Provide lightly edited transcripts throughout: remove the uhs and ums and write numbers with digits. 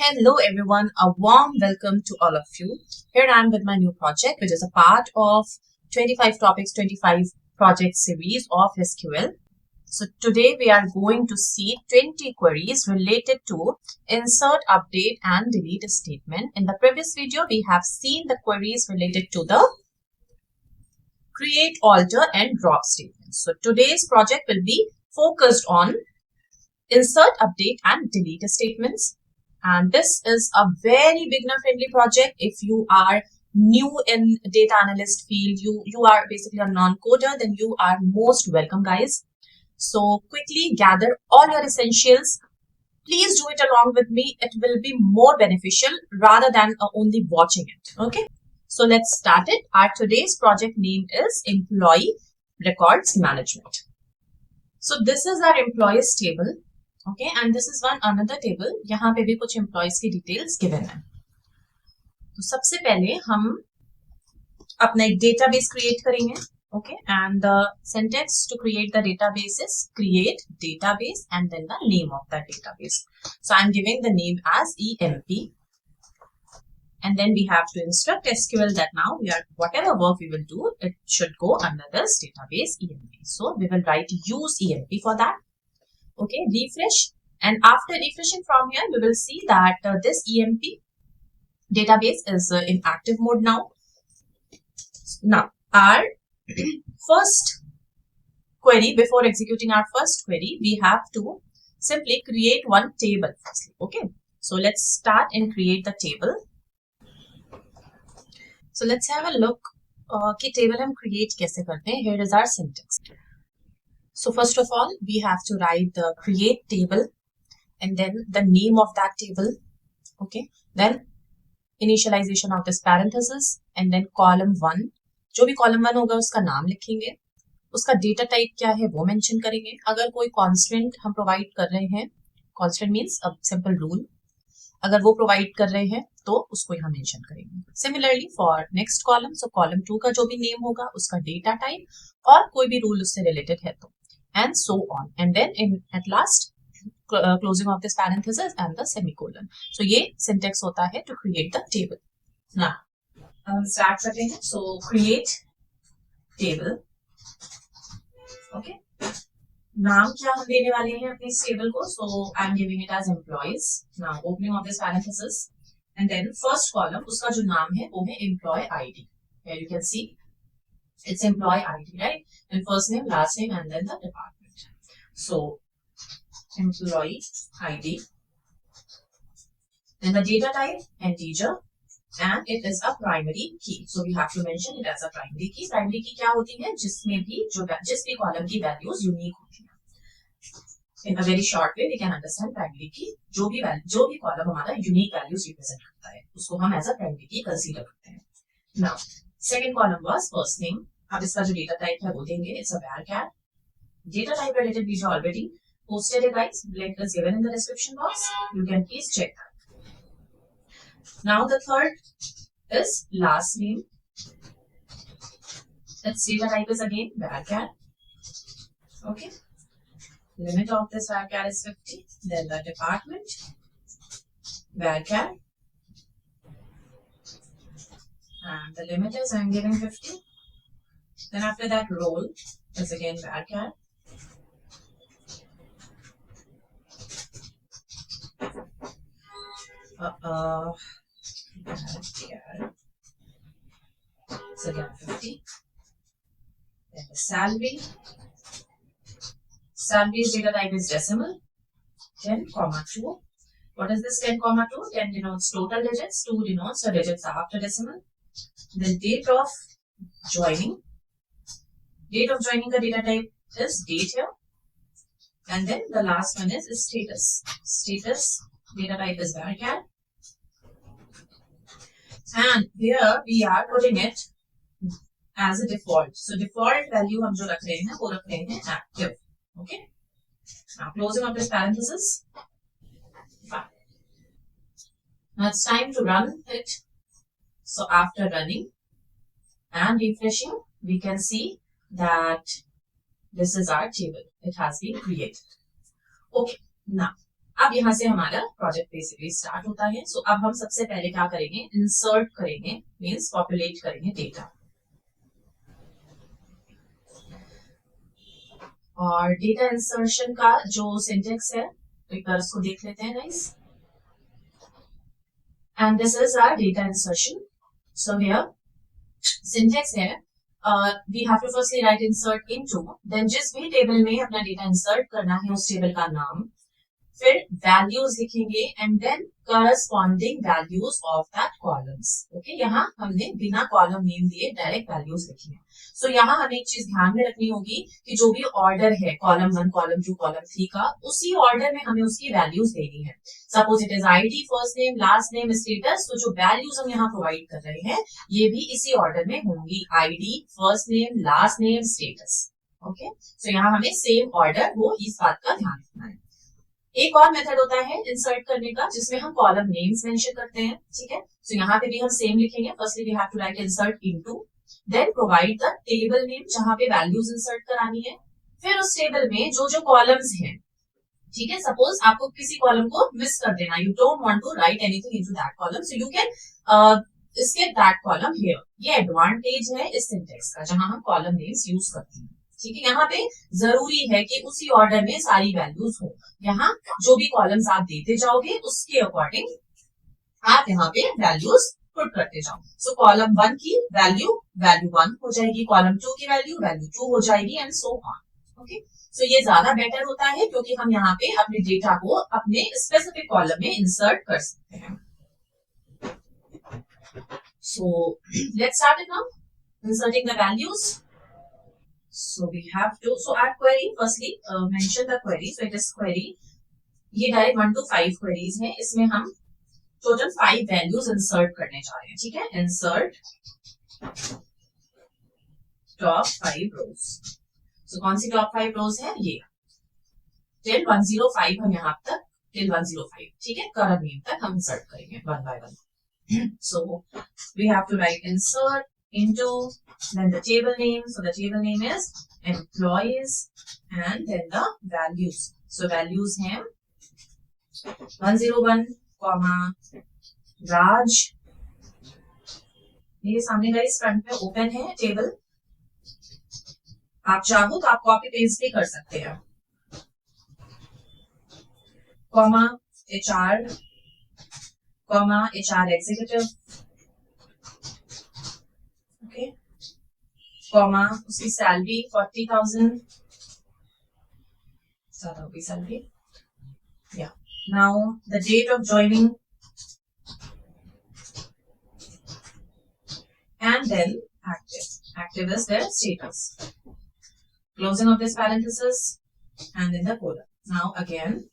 Hello everyone, a warm welcome to all of you. Here I am with my new project, which is a part of 25 topics, 25 project series of SQL. So today we are going to see 20 queries related to insert, update and delete a statement. In the previous video, we have seen the queries related to the create, alter and drop statements. So today's project will be focused on insert, update and delete statements. And this is a very beginner friendly project. If you are new in data analyst field, you are basically a non-coder, then you are most welcome, guys. So quickly gather all your essentials. Please do it along with me. It will be more beneficial rather than only watching it. Okay. So let's start it. Our today's project name is Employee Records Management. So this is our employees table. Okay, and this is one another table. यहाँ पे भी कुछ employees की details given है. तो सबसे पहले हम अपना एक database create करेंगे. Okay, and the syntax to create the database is create database and then the name of that database. So I'm giving the name as EMP. And then we have to instruct SQL that now whatever work we will do, it should go under this database EMP. So we will write use EMP for that. Okay, refresh, and after refreshing from here, we will see that this EMP database is in active mode now. Now, our first query, before executing our first query, we have to simply create one table firstly. Okay, so let's start and create the table. So let's have a look कि table हम create कैसे करते हैं. Here is our syntax. So first of all, we have to write the create table and then the name of that table. Okay. Then initialization of this parenthesis and then column 1. जो भी column 1 होगा उसका नाम लिखेंगे. उसका data type क्या है वो mention करेंगे. अगर कोई constant हम provide कर रहे हैं, constant means a simple rule. अगर वो provide कर रहे हैं तो उसको यहाँ mention करेंगे. Similarly for next column, so column 2 का जो भी name होगा उसका data type और कोई भी rule उससे related है तो. And so on, and then at last closing of this parenthesis and the semicolon. So ये syntax होता है to create the table. Now हम start करते हैं. So create table. Okay. नाम क्या हम देने वाले हैं अपने इस table को? So I'm giving it as employees. Now opening of this parenthesis and then first column उसका जो नाम है वो है employee ID. Here you can see. It's employee ID, right? And first name, last name, and then the department. So, employee ID. Then the data type, integer, and it is a primary key. So we have to mention it as a primary key. Primary key क्या होती है? जिसमें भी जिस भी column की values unique होती हैं. In a very short way, we can understand primary key. जो भी column हमारा unique values represent करता है, उसको हम as a primary key consider करते हैं. Now, second column was first name. अब इसका जो data type है वो देंगे. It's a varchar. Data type related we already posted it, guys. Link is given in the description box. You can please check that. Now the third is last name. Its data type is again varchar. Okay. Limit of this varchar is 50. Then the department varchar. And the limit is I'm giving 50. Then after that role is again varchar. Varchar. It's again 50. Then the salary. Salary's data type is decimal. 10,2. What is this 10,2? 10 denotes total digits. 2 denotes the digits after decimal. Then date of joining. Date of joining the data type is date here. And then the last one is status. Status data type is varchar. And here we are putting it as a default. So default value हम जो रख रहे हैं वो रख रहे हैं active. Okay. Now closing of this parenthesis. Fine. Now it's time to run it. So after running and refreshing, we can see that this is our table. It has been created. Okay. Now अब यहाँ से हमारा project basically start होता है। सो अब हम सबसे पहले क्या करेंगे, इंसर्ट करेंगे, मींस पॉपुलेट करेंगे डेटा। और डेटा इंसर्शन का जो सिंटेक्स है एक बार उसको देख लेते हैं guys. And this is our data insertion. So here syntax है, we have to firstly write insert into, then जिस भी टेबल में अपना डेटा इंसर्ट करना है उस टेबल का नाम, फिर वैल्यूज लिखेंगे and then corresponding values of that columns. Okay, यहाँ हमने बिना कॉलम नेम दिए डायरेक्ट वैल्यूज लिखी है। सो यहाँ हमें एक चीज ध्यान में रखनी होगी कि जो भी ऑर्डर है कॉलम 1, कॉलम 2, कॉलम 3 का, उसी ऑर्डर में हमें उसकी वैल्यूज देनी है। Suppose it is ID, first name, last name, status, तो जो वैल्यूज हम यहाँ प्रोवाइड कर रहे हैं ये भी इसी ऑर्डर में होंगी, ID, first name, last name, status. Okay, so यहाँ हमें सेम ऑर्डर हो, इस बात का ध्यान रखना है। एक और मेथड होता है इंसर्ट करने का जिसमें हम कॉलम नेम्स मेंशन करते हैं। ठीक है, सो यहाँ पे भी हम सेम लिखेंगे। Firstly we have to write insert into, then provide the table name जहां पे वैल्यूज इंसर्ट करानी है। फिर उस टेबल में जो जो कॉलम्स हैं, ठीक है, सपोज आपको किसी कॉलम को मिस कर देना, you don't want to write anything into that column, so you can skip that column here. ये एडवांटेज है इस सिंटेक्स का जहां हम कॉलम नेम्स यूज करते हैं। ठीक है, यहाँ पे जरूरी है कि उसी ऑर्डर में सारी वैल्यूज हो। यहाँ जो भी कॉलम्स आप देते जाओगे उसके अकॉर्डिंग आप यहाँ पे वैल्यूज पुट करते जाओ। सो कॉलम 1 की वैल्यू 1 हो जाएगी, कॉलम 2 की वैल्यू 2 हो जाएगी, एंड सो ऑन। ओके, सो ये ज्यादा बेटर होता है क्योंकि हम यहाँ पे अपने डेटा को अपने स्पेसिफिक कॉलम में इंसर्ट कर सकते हैं। So let's start it now, inserting the values. So we have to, so our query, firstly mention the query. So it is query, ये डायरेक्ट 1 to 5 queries है, इसमें हम टोटल 5 वैल्यूज इंसर्ट करने जा रहे हैं। ठीक है, इंसर्ट टॉप 5 रोज। सो कौन सी टॉप 5 रोज है, ये टिल 105 हम यहाँ तक, टिल 105, ठीक है, करंट नेम तक हम इंसर्ट करेंगे one by one. So we have to write insert into, then the table name, so the table name is employees, and then the values, so values हैं 101 comma Raj, मेरे सामने guys front पे open है table, आप चाहो तो आप copy paste भी कर सकते हैं, कॉमा HR एग्जीक्यूटिव, कॉमा उसकी सैलरी 40,000, ज्यादा होगी सैलरी, या now the date of joining, and then active is there status, closing of this parenthesis and in the colon. Now again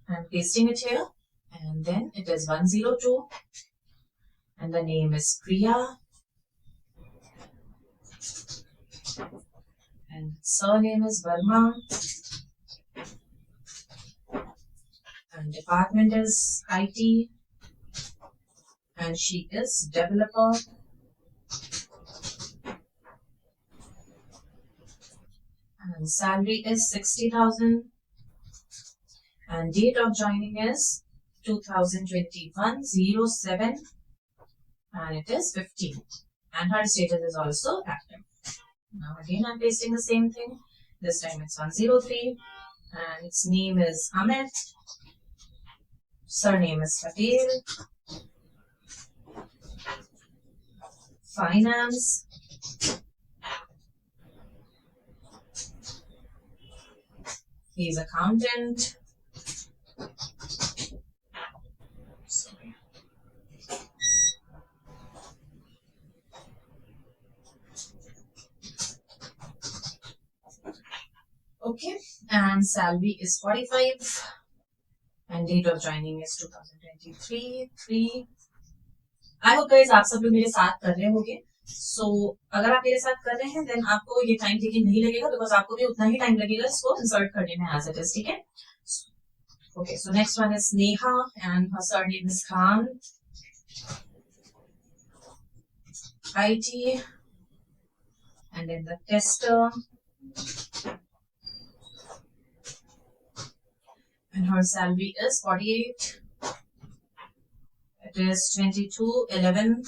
I'm pasting it here, and then it is 102, and the name is Priya, and surname is Verma, and department is IT, and she is developer, and salary is 60,000. And date of joining is 2021-07, and it is 15, and her status is also active. Now again I'm pasting the same thing, this time it's 103, and its name is Amit, surname is Patel, finance, he's accountant, okay, and salary is 45, and date of joining is 2023-3. I hope guys आप सब लोग मेरे साथ कर रहे होंगे। सो अगर आप मेरे साथ कर रहे हैं देन आपको ये टाइम टेकिंग नहीं लगेगा, बिकॉज आपको भी उतना ही टाइम लगेगा इसको इंसर्ट करने में एज इट इज। ठीक है, Okay, so next one is Neha and her surname is Khan. IT, and then the tester, and her salary is 48. It is 22, 11,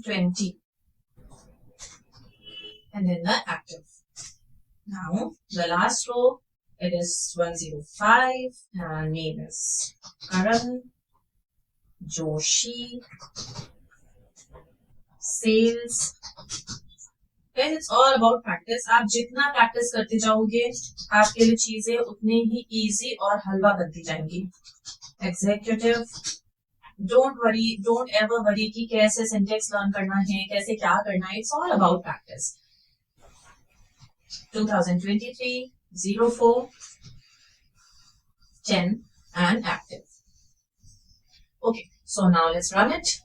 20. And then the active. Now, the last row, it is 105, and name is Karan, Joshi, sales. Guys, it's all about practice. आप जितना practice करते जाओगे, आपके लिए चीजें उतनी ही easy और हलवा बनती जाएंगी. Executive, don't ever worry कि कैसे syntax learn करना है, कैसे क्या करना है. It's all about practice. 2023, 04, 10, and active. Okay, so now let's run it.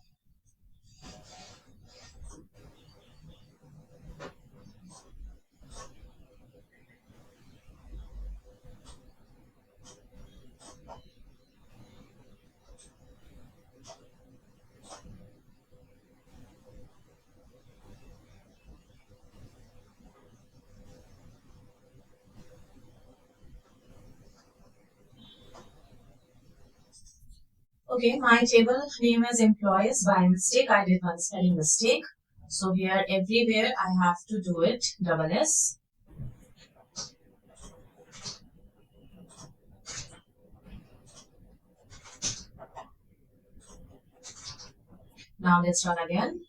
Okay, my table name is employees. By mistake, I did one spelling mistake. So here, everywhere, I have to do it double S. Now let's run again.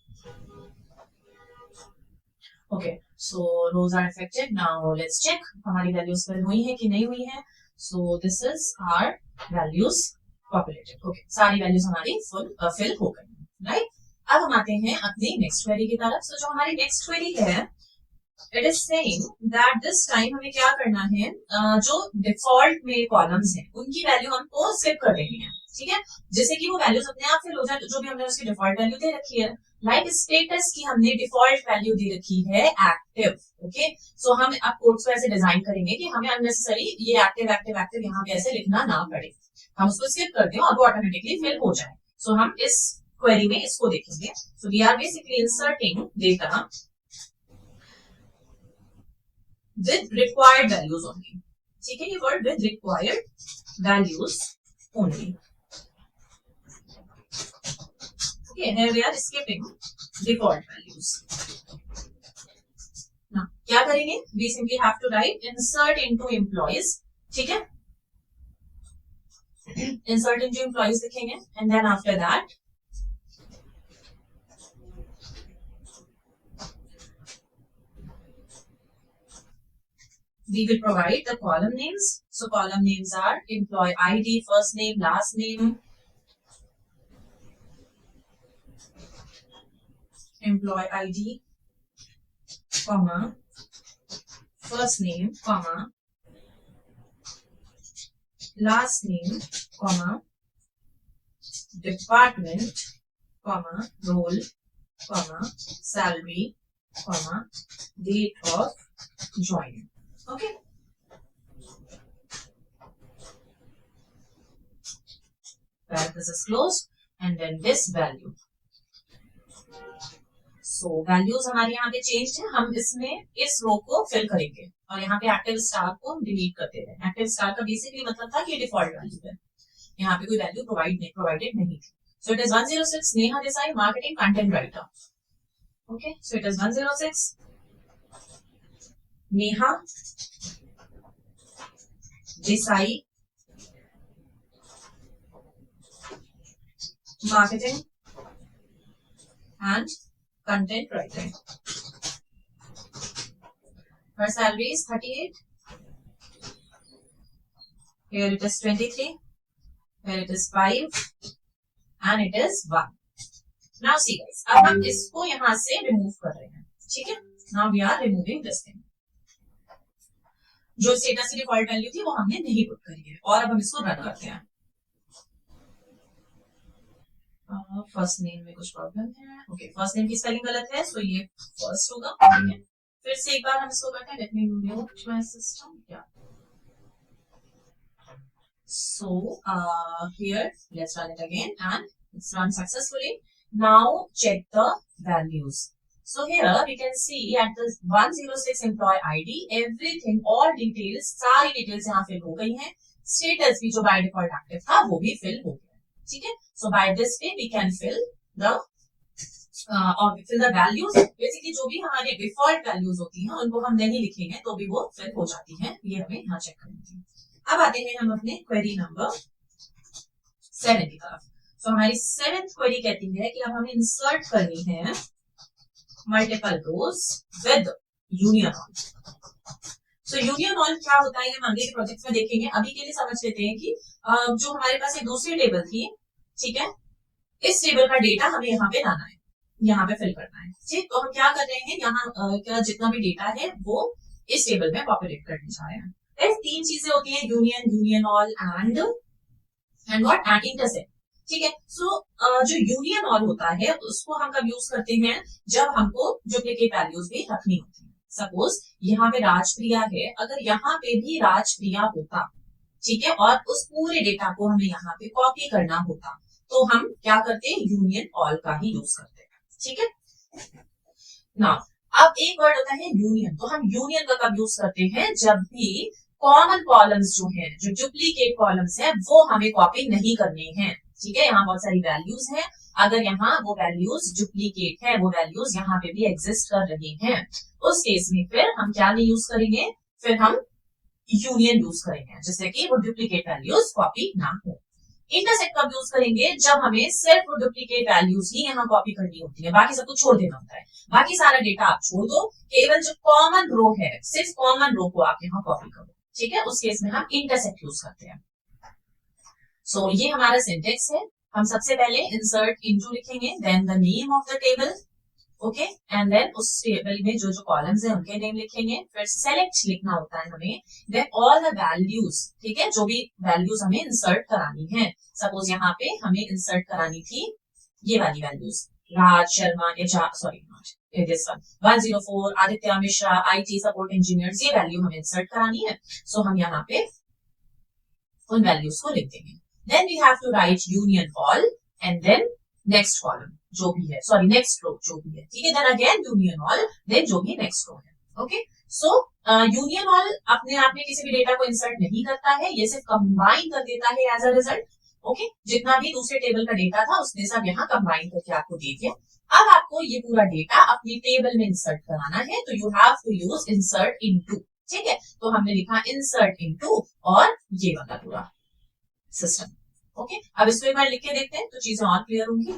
Okay, so rows are affected. Now let's check हमारी values fill हुई है कि नहीं हुई है. So this is our values populated. Okay, सारी values हमारी fill हो गई, right? अब हम आते हैं अपनी next query की तरफ. So जो हमारी next query है, it is saying that this time हमें क्या करना है, जो default में columns हैं, उनकी value हमको skip कर देनी है, ठीक है? जिससे कि वो values अपने आप fill हो जाए, जो भी हमने उसकी default value दे रखी है. लाइक स्टेटस की हमने डिफॉल्ट वैल्यू दे रखी है एक्टिव. ओके, सो हम अब कोड्स को ऐसे डिजाइन करेंगे कि हमें अननेसेसरी ये एक्टिव एक्टिव एक्टिव यहाँ पे ऐसे लिखना ना पड़े. हम उसको स्किप कर दें और वो ऑटोमेटिकली फिल हो जाए. सो हम इस क्वेरी में इसको देखेंगे. So we are basically inserting data with required values only. ठीक है, ये word with required values only. Okay, here we are skipping default values. Now, क्या करेंगे? We simply have to write insert into employees. ठीक है? Insert into employees लिखेंगे, and then after that, we will provide the column names. So column names are employee ID, first name, last name, employee ID, comma, first name, comma, last name, comma, department, comma, role, comma, salary, comma, date of joining. Okay. Parenthesis closed, and then this value. So values हमारे यहाँ पे change है. हम इसमें इस रो को fill करेंगे और यहाँ पे एक्टिव स्टार को डिलीट करते हैं. एक्टिव स्टार का बेसिकली मतलब था कि डिफॉल्ट वैल्यू है, यहाँ पे कोई वैल्यू प्रोवाइडेड नहीं थी. सो it is 106 Neha Desai, marketing content writer. Okay, so it is 106 Neha Desai, marketing and content writing. Her salary is 38. Here it is 23. Here it is 5. And it is 1. Now see guys, अब हम इसको यहाँ से remove कर रहे हैं. ठीक है? Now we are removing this thing. जो स्टेटस की डिफॉल्ट वैल्यू थी वो हमने नहीं पुट करी है और अब हम इसको रन करते हैं. फर्स्ट नेम में कुछ प्रॉब्लम है. ओके, फर्स्ट नेम की स्पेलिंग गलत है, सो ये फर्स्ट होगा. ठीक है, फिर से एक बार हम इसको करते हैं. Let me mute my system. या So here let's run it again and it's run successfully. Now check the values. So here we can see at the 106 employee ID everything, all details, सारी details यहाँ fill हो गई हैं. Status भी जो by default active था वो भी fill हो गया. ठीक है. So by this way we can fill the values. Basically जो भी हमारी default values होती हैं उनको हम नहीं लिखेंगे तो भी वो fill हो जाती हैं. ये हमें यहाँ check करनी है. अब आते हैं हम अपने क्वेरी नंबर 7 की तरफ. तो हमारी 7th क्वेरी कहती है कि अब हमें इंसर्ट करनी है multiple rows with union all. So union all क्या होता है हम आगे के प्रोजेक्ट्स में देखेंगे. अभी के लिए समझ लेते हैं कि जो हमारे पास एक दूसरी टेबल थी, ठीक है, इस टेबल का डेटा हमें यहाँ पे लाना है, यहाँ पे फिल करना है. ठीक, तो हम क्या कर रहे हैं, यहाँ जितना भी डेटा है वो इस टेबल में पॉपुलेट करने जा रहे हैं. तीन चीजें होती हैं, union, union all and what, and intersect. ठीक है. सो जो यूनियन ऑल होता है उसको हम कब यूज करते हैं, जब हमको डुप्लीकेट वैल्यूज भी रखनी होती है. सपोज यहाँ पे राजप्रिया है, अगर यहाँ पे भी राजप्रिया होता, ठीक है, और उस पूरे डेटा को हमें यहाँ पे कॉपी करना होता तो हम क्या करते हैं, यूनियन ऑल का ही यूज करते हैं. ठीक है. नाउ अब एक वर्ड होता है यूनियन. तो हम यूनियन का कब यूज करते हैं, जब भी कॉमन कॉलम्स जो है, जो डुप्लीकेट कॉलम्स है, वो हमें कॉपी नहीं करने हैं. ठीक है. यहाँ बहुत सारी वैल्यूज हैं, अगर यहाँ वो वैल्यूज डुप्लीकेट है, वो वैल्यूज यहाँ पे भी एग्जिस्ट कर रही हैं, उस केस में फिर हम क्या नहीं यूज करेंगे, फिर हम यूनियन यूज करेंगे, जिससे कि वो डुप्लीकेट वैल्यूज कॉपी ना हो. इंटरसेक्ट कब यूज करेंगे, जब हमें सिर्फ डुप्लीकेट वैल्यूज ही यहाँ कॉपी करनी होती है, बाकी सब कुछ छोड़ देना होता है. बाकी सारा डेटा आप छोड़ दो, केवल जो कॉमन रो है, सिर्फ कॉमन रो को आप यहाँ कॉपी करो. ठीक है. उस केस में हम इंटरसेक्ट यूज करते हैं. सो ये हमारा सिंटेक्स है. हम सबसे पहले इंसर्ट इनटू लिखेंगे, then the name of the table, okay, and then उस टेबल में जो जो कॉलम्स हैं उनके नेम लिखेंगे. फिर सेलेक्ट लिखना होता है हमें, देन ऑल द वैल्यूज. ठीक है. जो भी वैल्यूज हमें इंसर्ट करानी है, सपोज यहाँ पे हमें इंसर्ट करानी थी ये वाली values, Raj Sharma, sorry this one 104, Aditya Mishra, IT support engineers, ये वैल्यू हमें इंसर्ट करानी है. सो हम यहाँ पे उन वैल्यूज को लिख देंगे. Then we have to write union all and then next column जो भी है, सॉरी नेक्स्ट रो जो भी है. ठीक है. Then again union all, then जो भी नेक्स्ट रो है. ओके. सो यूनियन ऑल अपने आप में किसी भी डेटा को इंसर्ट नहीं करता है, ये सिर्फ कंबाइन कर देता है एज अ रिजल्ट. ओके. जितना भी दूसरे टेबल का डेटा था उसने सब यहाँ कंबाइन करके आपको दे दिया. अब आपको ये पूरा डेटा अपनी टेबल में इंसर्ट कराना है, तो you have to use insert into. ठीक है. तो हमने लिखा इंसर्ट इनटू और ये वाला पूरा सिस्टम. ओके. अब इसको एक बार लिख के देखते हैं तो चीजें और क्लियर होंगी.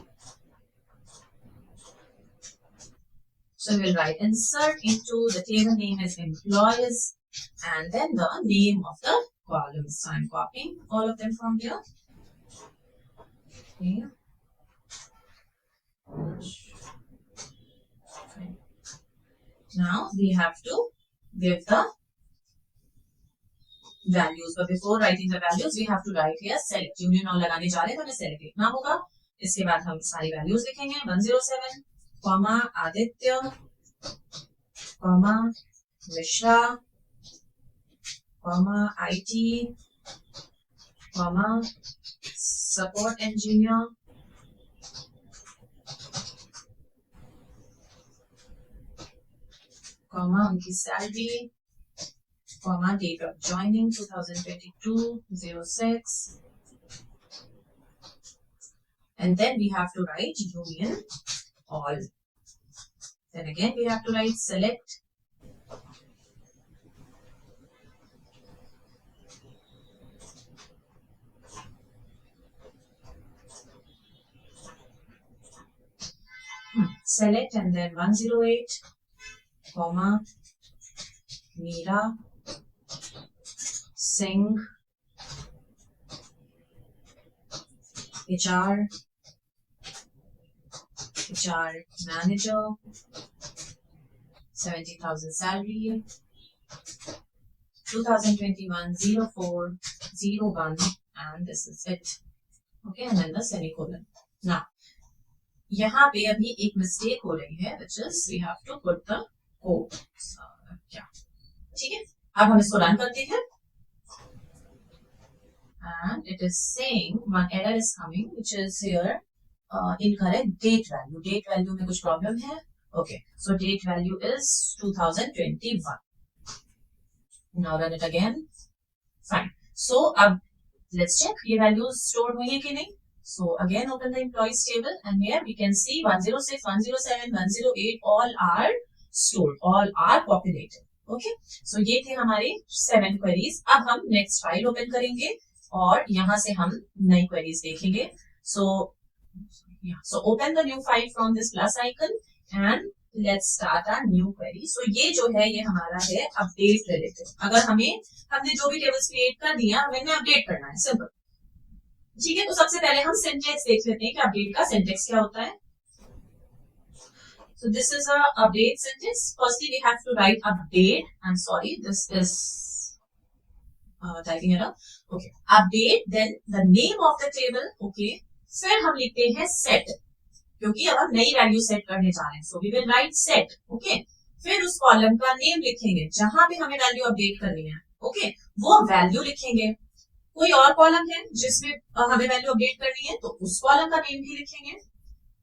So we'll write insert into the table name as employees and then the name of the columns. So I'm copying all of them from here. Okay. Now we have to give the values, but before writing the values we have to write here select. Union all लगाने जा रहे हैं तो हमें select लिखना होगा. इसके बाद हम सारी वैल्यूज लिखेंगे, 107 comma Aditya comma Mishra comma IT comma support engineer comma उनकी salary comma date of joining 2022-06, and then we have to write union all. Then again we have to write select select and then 108 comma Meera Singh HR manager, 70,000 salary, 2021-04-01, and this is it. Okay, and then the semicolon. Now, यहाँ पे अभी एक mistake हो रही है, which is we have to put the code. ठीक है. अब हम इसको रन करते हैं. and it is saying one error is coming which is here incorrect date value. Date value में कुछ problem है. Okay, so date value is 2021. Now run it again. Fine. So अब let's check ये values stored हुई है कि नहीं. So again open the employees table and here we can see 106, 107, 108 all are stored, all are populated. Okay, so ये थे हमारे 7 queries. अब हम next file open करेंगे और यहाँ से हम नई queries देखेंगे. So open the new file from this plus icon and let's start our new query. So ये जो है ये हमारा है update relative. अगर हमने जो भी tables create कर दिया हमें update करना है, simple. ठीक है, तो सबसे पहले हम सिंटेक्स देख लेते हैं कि अपडेट का सिंटेक्स क्या होता है. So this is a update sentence. Firstly, we have to write update. I'm sorry, this is typing error. Okay, update. Then the name of the table. Okay. फिर हम लिखते हैं set, क्योंकि अब हम नई वैल्यू सेट करने जा रहे हैं. So we will write set. Okay. फिर उस कॉलम का नेम लिखेंगे जहां पे हमें वैल्यू अपडेट करनी है. Okay. वो वैल्यू लिखेंगे. कोई और कॉलम है जिसमें हमें वैल्यू अपडेट करनी है तो उस कॉलम का नेम भी लिखेंगे,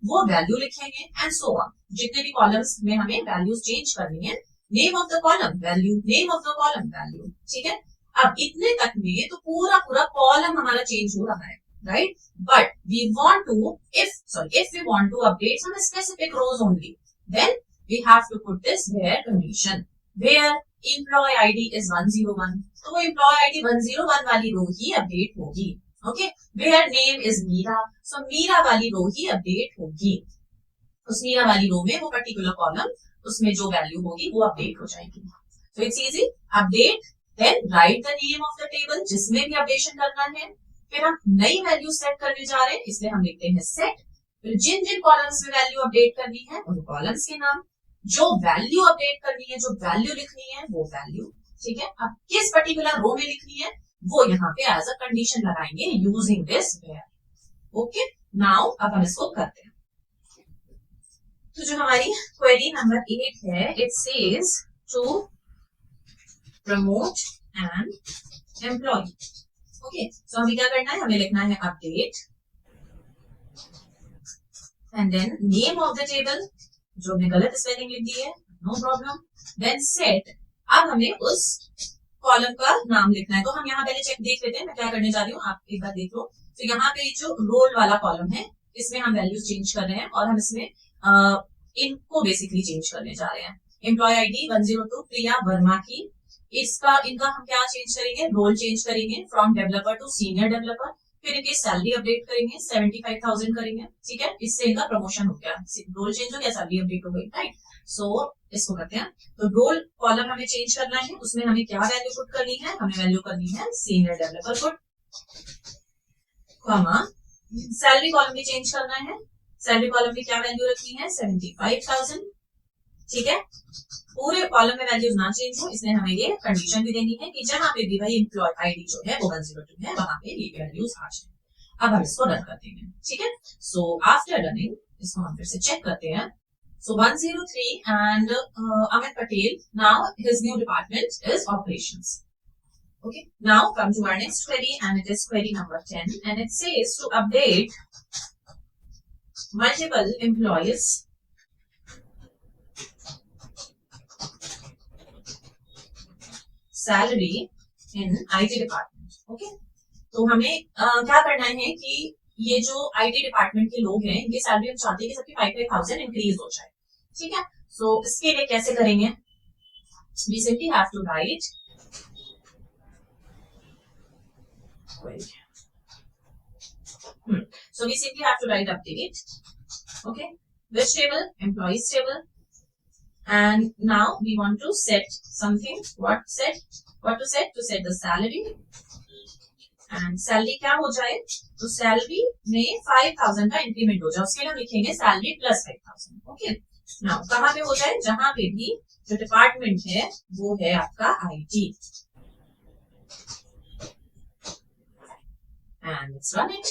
वो वैल्यू लिखेंगे एंड सो ऑन. जितने भी कॉलम्स में हमें वैल्यूज चेंज करनी है, name of the column value, name of the column value. ठीक है, अब इतने तक में तो पूरा कॉलम हमारा चेंज हो रहा है, right. But we want to if we want to update some specific rows only, then we have to put this where condition, where employee ID is 101. तो वो employee ID 101 वाली रो ही update होगी. Okay, where name is Meera, so Meera वाली row ही update होगी. उस मीरा वाली रो में वो पर्टिकुलर कॉलम, उसमें जो वैल्यू होगी वो अपडेट हो जाएगी. So it's easy. Update, then write the name of the table जिसमें भी अपडेशन करना है. फिर हम नई वैल्यू सेट करने जा रहे हैं, इसलिए हम लिखते हैं set. फिर जिन जिन कॉलम्स में वैल्यू अपडेट करनी है उन कॉलम्स के नाम, जो वैल्यू अपडेट करनी है, जो वैल्यू लिखनी है वो वैल्यू. ठीक है, अब किस पर्टिकुलर रो में लिखनी है वो यहाँ पे एज अ कंडीशन लगाएंगे using this where. Okay, now अब हम इसको करते हैं. तो जो हमारी क्वेरी नंबर 8 है, it says to promote an employee. Okay, so हमें क्या करना है, हमें लिखना है update and then name of the table, जो हमने गलत स्पेलिंग लिख दी है, नो प्रॉब्लम. देन सेट, अब हमें उस कॉलम का नाम लिखना है. तो हम यहाँ पहले चेक देख लेते हैं, मैं क्या करने जा रही हूँ, आप एक बार देख लो. तो यहाँ पे जो रोल वाला कॉलम है, इसमें हम वैल्यूज चेंज कर रहे हैं और हम इसमें इनको बेसिकली चेंज करने जा रहे हैं. एम्प्लॉय आईडी 102 प्रिया वर्मा की, इनका हम क्या चेंज करेंगे, रोल चेंज करेंगे from developer to senior developer. फिर इनकी सैलरी अपडेट करेंगे, 75,000 करेंगे. ठीक है, इससे इनका प्रमोशन हो गया, रोल चेंज हो गया, सैलरी अपडेट हो गई, राइट. सो इसको करते हैं. तो रोल कॉलम हमें चेंज करना है, उसमें हमें क्या वैल्यू पुट करनी है, हमें वैल्यू करनी है senior developer put, comma salary column भी चेंज करना है. सैलरी कॉलम में क्या वैल्यू रखनी है, 75,000. ठीक है, पूरे कॉलम में वैल्यूज ना चेंज हो, इसलिए हमें ये कंडीशन भी देनी है कि जहां पे भी भाई एम्प्लॉय आईडी जो है वो 102 है, वहां पे ये वैल्यूज आ जाए. अब हम इसको रन करते हैं. ठीक है, सो आफ्टर रनिंग इसको हम फिर से चेक करते हैं. So 103 and Amit Patel, now his new department is operations. Okay, now come to our next query and it is query number 10 and it says to update multiple employees salary in IT department. Okay, तो हमें क्या करना है कि ये जो IT department के लोग हैं, इनकी सैलरी हम चाहते हैं कि सबकी 5,000 इंक्रीज हो जाए. ठीक है, सो इसके लिए कैसे करेंगे, we simply have to write so we simply have to write update. Okay, which table, employees table, and now we want to set something. What to set the salary, and salary क्या हो जाए, तो salary में 5,000 का increment हो जाए, उसके लिए हम लिखेंगे सैलरी प्लस 5,000. ओके, नाउ कहां पे हो जाए, जहां पे भी जो डिपार्टमेंट है वो है आपका ID. And let's run it.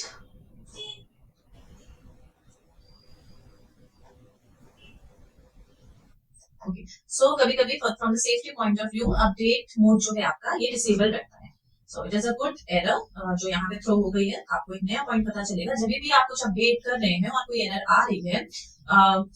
Okay, so कभी कभी from the safety point of view update mode जो है आपका ये डिसेबल रहता है. So it is a good error जो यहाँ पे थ्रो हो गई है. आपको एक नया पॉइंट पता चलेगा जब भी आप कुछ अपडेट कर रहे हैं और कोई एरर आ रही है.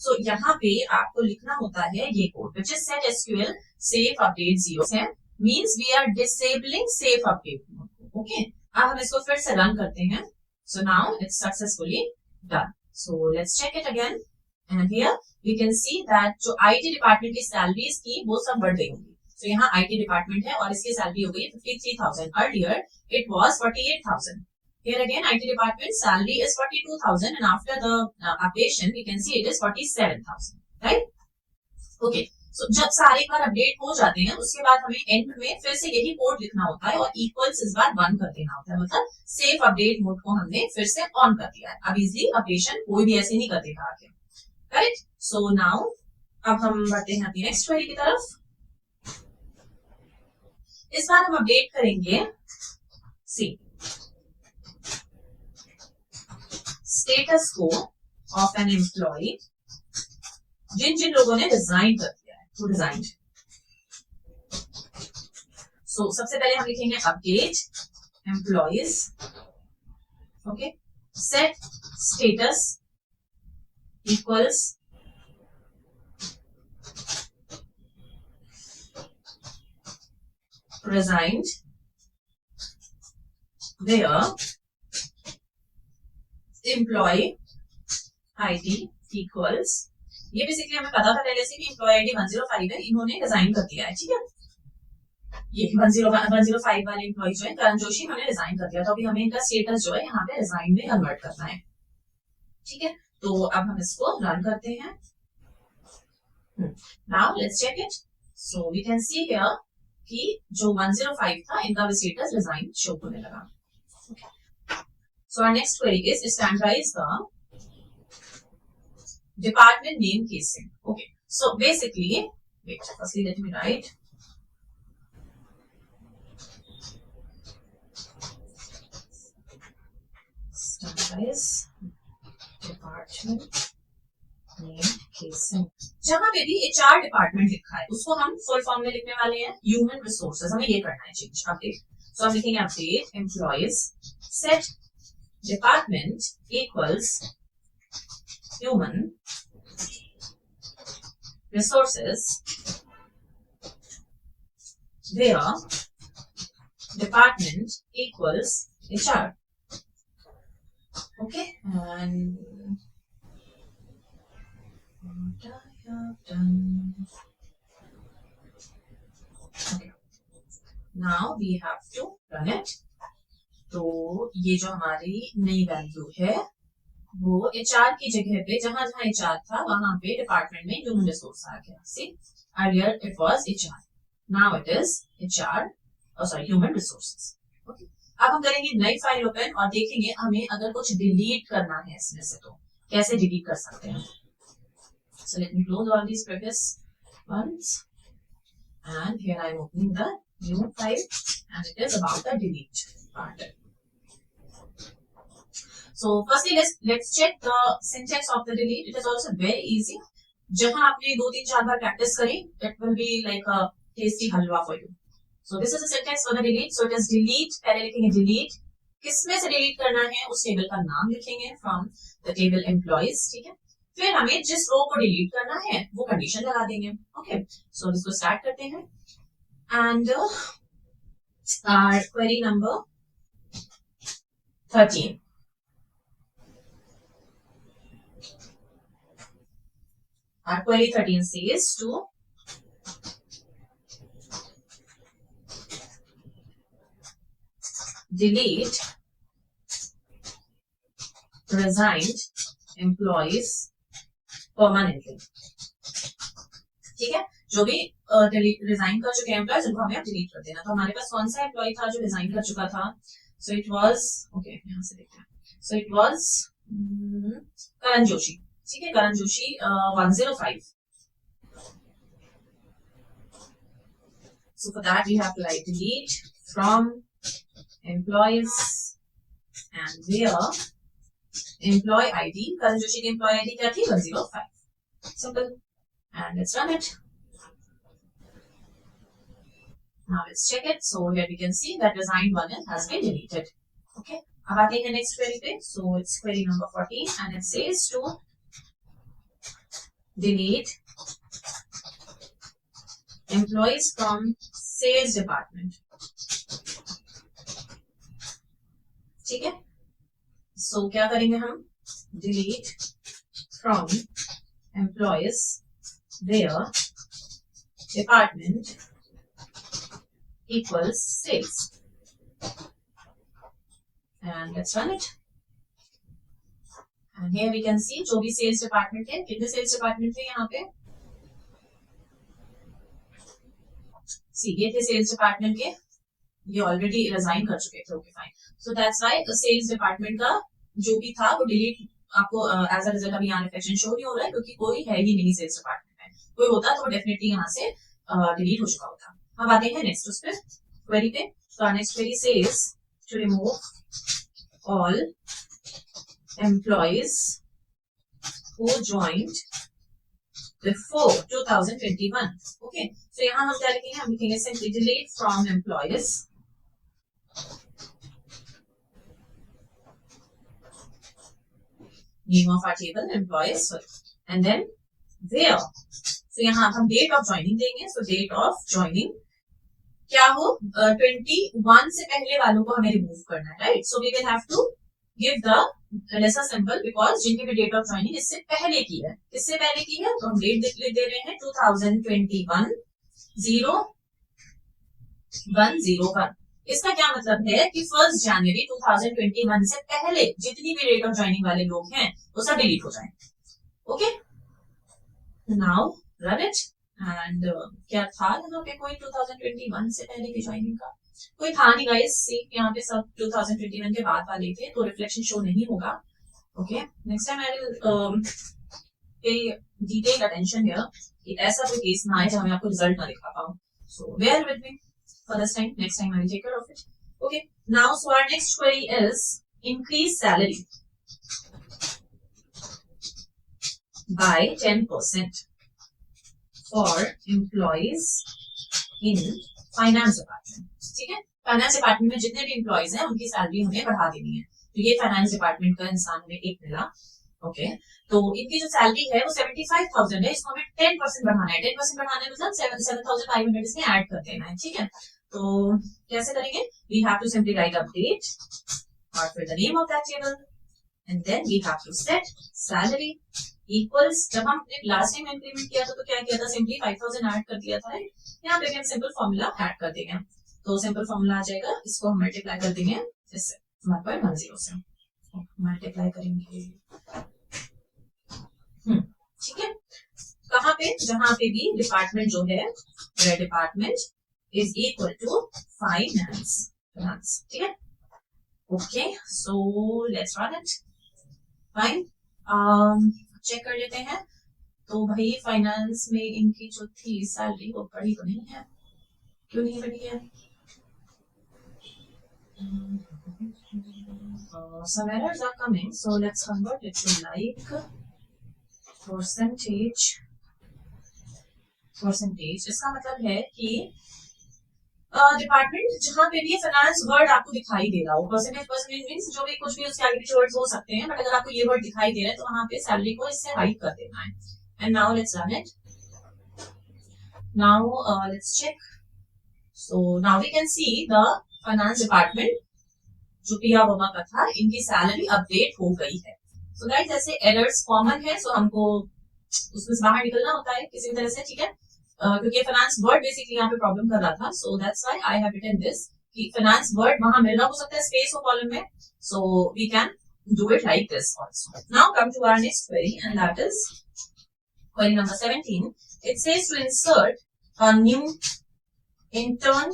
सो यहाँ पे आपको लिखना होता है ये code which is set SQL safe update 0 means we are disabling safe update mode. Okay, अब हम इसको फिर से रन करते हैं. So now it's successfully done. So let's check it again and here we can see that जो IT department की salaries की वो सब बढ़ गई होंगी. So यहाँ IT डिपार्टमेंट है और इसकी सैलरी हो गई 53,000. Earlier it was 48,000. Here again IT department salary is 42,000 and after the updation we can see it is 47,000. Right? Okay. So जब सारे एक बार अपडेट हो जाते हैं उसके बाद हमें एंड में फिर से यही कोड लिखना होता है और इक्वल्स इस बार 1 कर देना होता है. मतलब सेफ अपडेट मोड को हमने फिर से ऑन कर दिया है. अब इजिली अपडेशन कोई भी ऐसे नहीं कर देगा आगे. करेक्ट. सो नाउ अब हम बढ़ते हैं अपनी नेक्स्ट क्वेरी की तरफ. इस बार हम अपडेट करेंगे सी स्टेटस को ऑफ एन एम्प्लॉय जिन जिन लोगों ने रिजाइन कर दिया है. तो रिजाइन. सो सबसे पहले हम लिखेंगे update employees. Okay, set status equals resigned where employee ID equals. ये बेसिकली हमें पता था पहले से कि employee ID 105 है, इन्होंने रिजाइन कर दिया है. ठीक है, ये 105 वाले एम्प्लॉय जो है करण जोशी, इन्होंने रिजाइन कर दिया. तो अभी हमें इनका स्टेटस जो है यहाँ पे रिजाइन में कन्वर्ट करना है. ठीक है, तो अब हम इसको रन करते हैं. Now let's check it. So we can see here कि जो 105 था इनका स्टेटस रिजाइन शो होने लगा. So our next query is standardise the department name casing. Okay, so basically wait, firstly let me write. Standardise department name casing. जहां पे भी HR department लिखा है उसको हम फुल फॉर्म में लिखने वाले हैं ह्यूमन रिसोर्सेज. हमें ये करना है चेंज अपडेट. सो हम लिखेंगे update employees set department equals human resources where department equals HR. Okay, and what I have done. Okay. Now we have to run it. तो ये जो हमारी नई वैल्यू है वो HR की जगह पे जहां जहां HR था वहां पे डिपार्टमेंट में ह्यूमन रिसोर्स आ गया. See, earlier it was HR, now it is HR, human resources. Okay, अब हम करेंगे नई फाइल ओपन और देखेंगे हमें अगर कुछ डिलीट करना है इसमें से तो कैसे डिलीट कर सकते हैं. So let me close all these previous ones and here I am opening the new file and it is about the delete part. So firstly let's check the syntax of the delete. It is also very easy. जहां आपने 2-3-4 बार practice करी it will be like a tasty halwa for you. So this is the syntax for the delete. So it is delete. पहले लिखेंगे delete. किसमें से delete करना है उस टेबल का नाम लिखेंगे from the table employees. ठीक है, फिर हमें जिस रो को डिलीट करना है वो कंडीशन लगा देंगे. ओके, सो इसको स्टार्ट करते हैं and query number 13. Our query 13 says to delete resigned employees permanently. ठीक है, जो भी रिजाइन कर चुके हैं एम्प्लॉयज उनको हमें डिलीट कर देना. तो हमारे पास कौन सा एम्प्लॉय था जो रिजाइन कर चुका था. सो इट वाज, ओके यहां से देखते हैं. सो इट वाज करण जोशी. ठीक है, करण Joshi 105. So for that we have to write delete from employees and where employee ID, करण जोशी की employee ID क्या थी 105. Simple. And let's run it. Now let's check it. So here we can see that resigned one has been deleted. Okay. अब आते हैं next query पे. So it's query number 14 and it says to delete employees from sales department. ठीक है. So क्या करेंगे हम? Delete from employees where department equals sales. And let's run it. And here we can see जो भी sales department है, कितने sales department थे यहाँ पे? See, ये थे sales department के, ये already resign कर चुके थे. Okay, fine. So that's why sales department का जो भी था वो delete आपको as a result अभी यहाँ reflection show नहीं हो रहा है क्योंकि कोई है ही नहीं sales department में. कोई होता तो definitely यहाँ से delete हो चुका होता. अब आते हैं next उस पे query पे. So our next query says to remove all employees who joined before 2021. Okay. So यहाँ हम क्या लिखेंगे? हम लिखेंगे simply delete from employees name of our table employees and then where. So यहाँ हम date of joining देंगे. So date of joining क्या हो 21 से पहले वालों को हमें रिमूव करना है, right. So we will have to give the lesser symbol because जिनकी भी डेट ऑफ ज्वाइनिंग इससे पहले की है. किससे पहले की है? तो हम डेट दे रहे हैं 2021 0101. इसका क्या मतलब है कि 1 जनवरी 2021 से पहले जितनी भी डेट ऑफ ज्वाइनिंग वाले लोग हैं वो सब डिलीट हो जाए. Okay. Now run it. And क्या था यहाँ पे कोई 2021 से पहले की ज्वाइनिंग का? कोई था नहीं गाइस. सी यहाँ पे सब 2021 के बाद वाले थे तो रिफ्लेक्शन शो नहीं होगा. Okay. Next time I will pay detail attention here कि ऐसा कोई केस ना आए जहाँ मैं आपको रिजल्ट ना दिखा पाऊँ. So bear with me for this time. Next time I will take care of it. Okay. Now so our next query is increase salary by 10% for employees in finance department. ठीक है. Finance department में जितने भी employees हैं उनकी salary हमें बढ़ा देनी है. तो ये फाइनेंस डिपार्टमेंट का इंसान हमें एक मिला. ओके. तो इनकी जो सैलरी है वो 75,000 है. इसको हमें 10% बढ़ाना है. 10% बढ़ाना है मतलब 7,500 इसमें ऐड कर देना है. ठीक है. तो कैसे करेंगे? We have to simply write update और फिर the name of that table and then we have to set salary equals. जब हमने लास्ट टाइम इंक्रीमेंट किया था तो क्या किया था? सिंपली 5,000 ऐड कर दिया था, राइट. यहाँ पे हम सिंपल फॉर्मूला ऐड कर देंगे. तो सिंपल फॉर्मूला आ जाएगा. इसको हम मल्टीप्लाई कर देंगे इससे 1.10 से मल्टीप्लाई करेंगे. ठीक है. कहाँ पे? जहां पे भी डिपार्टमेंट जो है where department is equal to finance. ठीक है. Okay. So let's run it. Fine. Check कर लेते हैं. तो भाई फाइनेंस में इनकी जो थी सैलरी वो बढ़ी तो नहीं है. क्यों नहीं बढ़ी है? Some errors are coming, so let's convert it to like percentage. इसका मतलब है कि डिपार्टमेंट जहां पे भी फाइनेंस वर्ड आपको दिखाई दे रहा हो. परसेंटेज मींस जो भी कुछ भी उसके आगे पीछे वर्ड्स हो सकते हैं, बट अगर आपको ये वर्ड दिखाई दे रहा है तो वहां पे सैलरी को इससे हाइड कर देना है. And now let's run it. Now let's check. So now we can see the finance department जो पिया वर्मा का था इनकी सैलरी अपडेट हो गई है. सो गाइस ऐसे एरर्स कॉमन है. सो हमको उसमें से बाहर निकलना होता है किसी तरह से. ठीक है. क्योंकि फाइनेंस वर्ड बेसिकली यहाँ पे प्रॉब्लम कर रहा था. So that's why I have written this कि फाइनेंस वर्ड वहां मिल रहा हो सकता है स्पेस हो कॉलम में. So we can do it like this also. Now come to our next query and that is query number 17. It says to insert a new intern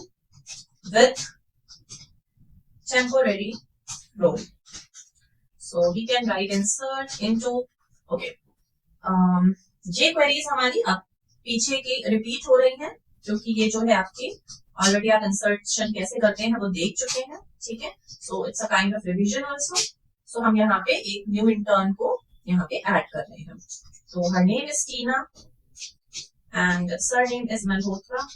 with temporary role. So we can write insert into. Okay. ये queries हमारी अब पीछे की repeat हो रही हैं क्योंकि ये जो है आपकी ऑलरेडी आप इंसर्शन कैसे करते हैं वो देख चुके हैं. ठीक है. So it's a kind of revision also. So हम यहाँ पे एक न्यू इंटर्न को यहाँ पे ऐड कर रहे हैं. तो her name is Tina and sir name is Malhotra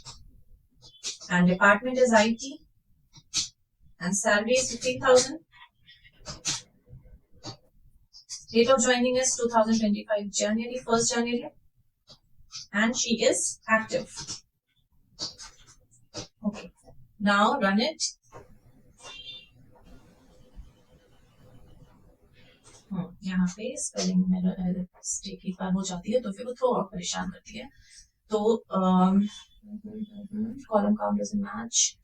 and department is IT, and salary is 15,000. Date of joining is 2025 January, 1st January, and she is active. Okay, now run it. यहाँ पे spelling mistake एक बार हो जाती है तो फिर वो थोड़ा परेशान करती है. तो column count doesn't match.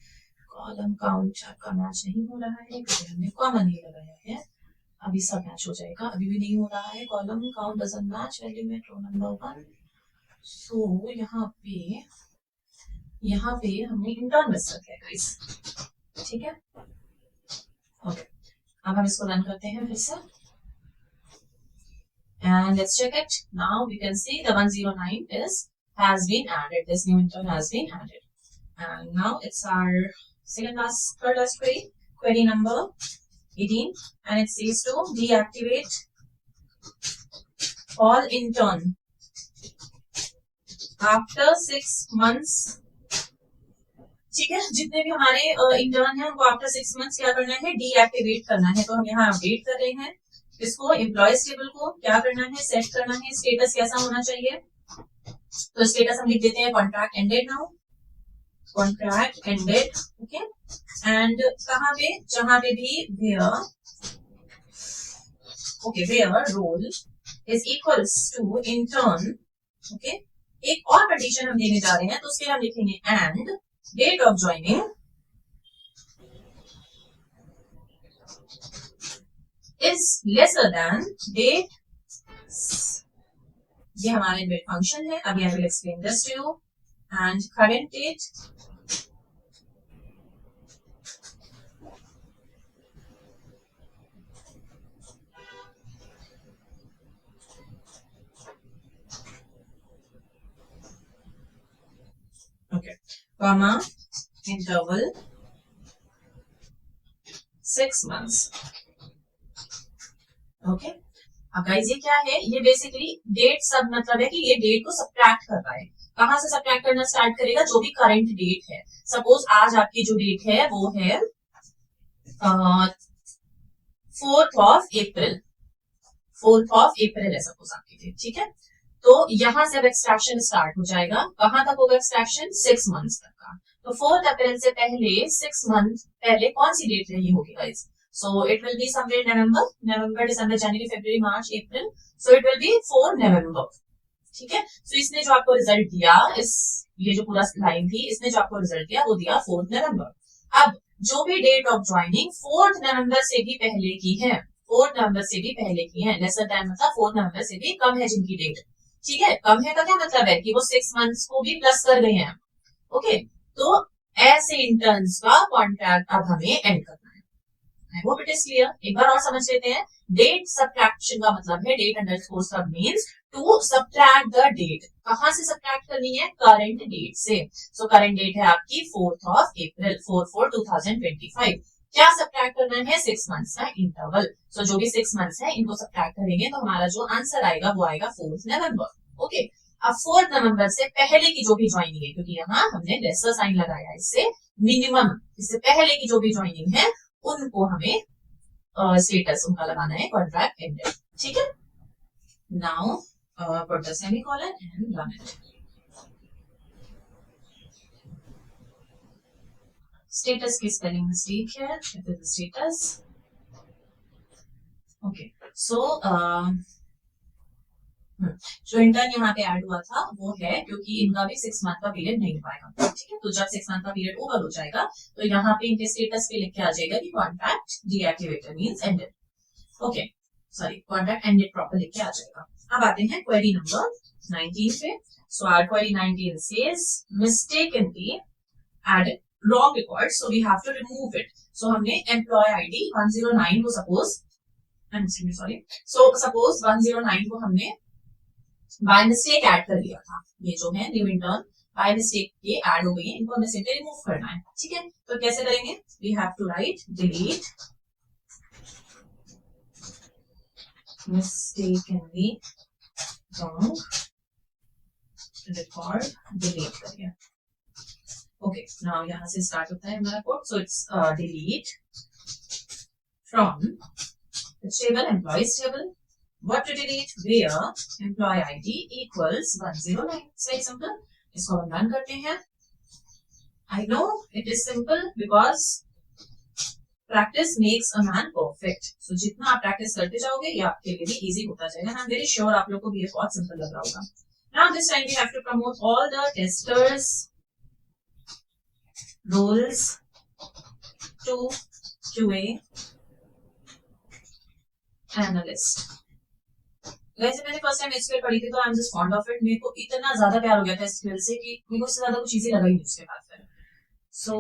Column count आपका मैच नहीं हो रहा है क्योंकि हमने कॉमन ही लगाया है. अभी सब मैच हो जाएगा. अभी भी नहीं हो रहा है. Column count doesn't match. Value में रो नंबर 1. सो यहाँ पे हमने इंटर्न मिस कर दिया गाइस. ठीक है. ओके, अब हम इसको रन करते हैं फिर से. And let's check it. Now we can see the 109 has been added. This new intern has been added. And now it's our third last query. Query number 18. And it says to deactivate all intern after 6 months. ठीक है, जितने भी हमारे intern हैं उनको after 6 months क्या करना है? डीएक्टिवेट करना है. तो हम यहाँ अपडेट कर रहे हैं इसको. एम्प्लॉयज टेबल को क्या करना है? सेट करना है. स्टेटस कैसा होना चाहिए? तो स्टेटस हम लिख देते हैं contract ended. Now contract ended. Okay, and कहाँ पे? जहां पे भी where role is equals to intern. Okay, एक और कंडीशन हम देने जा रहे हैं तो उसके लिए हम लिखेंगे and date of joining is lesser than date. ये हमारा इनबिल्ट फंक्शन है. अभी I will explain this to you. And current date okay, comma interval 6 months. Okay, अब गाइस ये क्या है? ये बेसिकली डेट सब मतलब है कि ये डेट को सब्ट्रैक्ट कर रहा है. कहां से सब्ट्रैक्ट करना स्टार्ट करेगा? जो भी करंट डेट है. सपोज आज आपकी जो डेट है वो है 4th of April. 4th of April है सपोज आपकी डेट. ठीक है, तो यहां से अब एक्सट्रैक्शन स्टार्ट हो जाएगा. कहां तक होगा एक्सट्रैक्शन? 6 months तक का. तो 4th April से पहले 6 month पहले कौन सी डेट रही होगी guys? So it will be somewhere November, December, January, February, March, April. So it will be 4 November. ठीक है. So इसने जो आपको रिजल्ट दिया, ये जो पूरा लाइन थी, इसने जो आपको रिजल्ट दिया वो दिया 4th November. अब जो भी date of joining 4th November से भी पहले की है, 4th November से भी पहले की है, लेसर देन मतलब 4th November से भी कम है जिनकी डेट. ठीक है, कम है का क्या मतलब है? कि वो 6 months को भी प्लस कर गए हैं. ओके, तो ऐसे इंटर्न्स का कॉन्ट्रैक्ट अब हमें एंड करना है. I hope it is clear. एक बार और समझ लेते हैं. डेट सब्ट्रैक्शन का मतलब है date underscore sub means to subtract the date. कहां से सब्ट्रैक्ट करनी है? करंट डेट से. सो करंट डेट है आपकी 4th of April, 4/4/2025. क्या सब्ट्रैक्ट करना है? 6 months का इंटरवल. सो जो भी 6 months है इनको सब्ट्रैक्ट करेंगे तो हमारा जो आंसर आएगा वो आएगा 4th November. ओके, अब 4th November से पहले की जो भी ज्वाइनिंग है, क्योंकि यहाँ हमने लेसर साइन लगाया, इससे मिनिमम, इससे पहले की जो भी ज्वाइनिंग है उनको हमें स्टेटस उनका लगाना है कॉन्ट्रैक्ट एंडेड. ठीक है. Now put the semicolon and run it. Status की स्पेलिंग मिस्टेक है. It is status. ओके, सो जो इंटर्न यहाँ पे ऐड हुआ था वो है क्योंकि इनका भी 6 month का पीरियड नहीं पाएगा. ठीक है, तो जब 6 month का पीरियड ओवर हो जाएगा तो यहाँ पे इनके स्टेटस पे लिख के आ जाएगा कि contract deactivated means ended. Okay, sorry, contract ended proper लिख के आ जाएगा. अब आते हैं क्वेरी नंबर 19 पे. So our query 19 says mistakenly added wrong record, so we have to remove it. So हमने एम्प्लॉय आईडी 109 को सपोज 109 को हमने बाय मिस्टेक ऐड कर लिया था. ये जो है न्यू इंटर्न बाय मिस्टेक ये ऐड हो गई है, इनको हमें सिंपली रिमूव करना है. ठीक है, तो कैसे करेंगे? We have to write delete mistakenly wrong record. Delete करिए. ओके, नाउ यहाँ से स्टार्ट होता है हमारा code. So it's delete from the table employees table. What to delete? Where employee ID equals 109. It's very simple. इसको हम run करते हैं. I know it is simple because practice makes a man perfect. So जितना आप practice करते जाओगे ये आपके लिए भी easy होता जाएगा. I'm very sure आप लोगों को भी ये बहुत simple लग रहा होगा. Now this time we have to promote all the testers roles to QA analyst. वैसे मैंने फर्स्ट टाइम एसक्यूएल पढ़ी थी तो I am just fond of it. मेरे को इतना ज्यादा प्यार हो गया था एसक्यूएल से कि मेरे को उससे ज्यादा कुछ चीजें लगा ही नहीं उसके बाद फिर. सो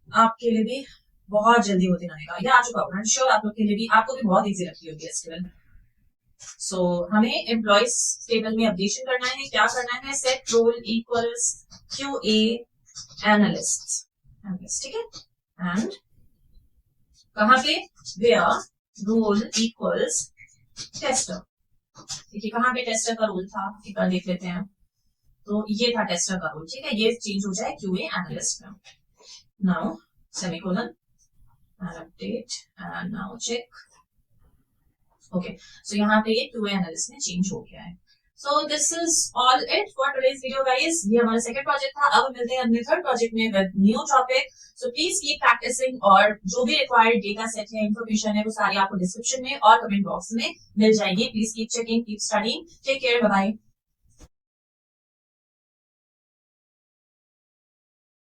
आपके लिए भी बहुत जल्दी वो दिन आएगा, या आ चुका होगा. आई एम श्योर आप लोग के लिए भी, आपको भी बहुत इजी लगती होगी एसक्यूएल. सो हमें एम्प्लॉइज टेबल में अपडेशन करना है. क्या करना है? Set role equals QA analyst. ठीक है. एंड कहाँ पे? Where role equals tester. देखिए कहाँ पे टेस्टर का रोल था, एक बार देख लेते हैं. तो ये था टेस्टर का रोल. ठीक है, ये चेंज हो जाए QA एनालिस्ट में. Now semicolon and update and now check. Okay, so यहाँ पे ये QA analyst में change हो गया है. So this is all it for today's video guys. ये हमारा second project था. अब मिलते हैं अपने third project में with new topic. So please keep practicing और जो भी required data set है, information है, वो सारी आपको description में और comment box में मिल जाएगी. Please keep checking, keep studying. Take care, bye bye.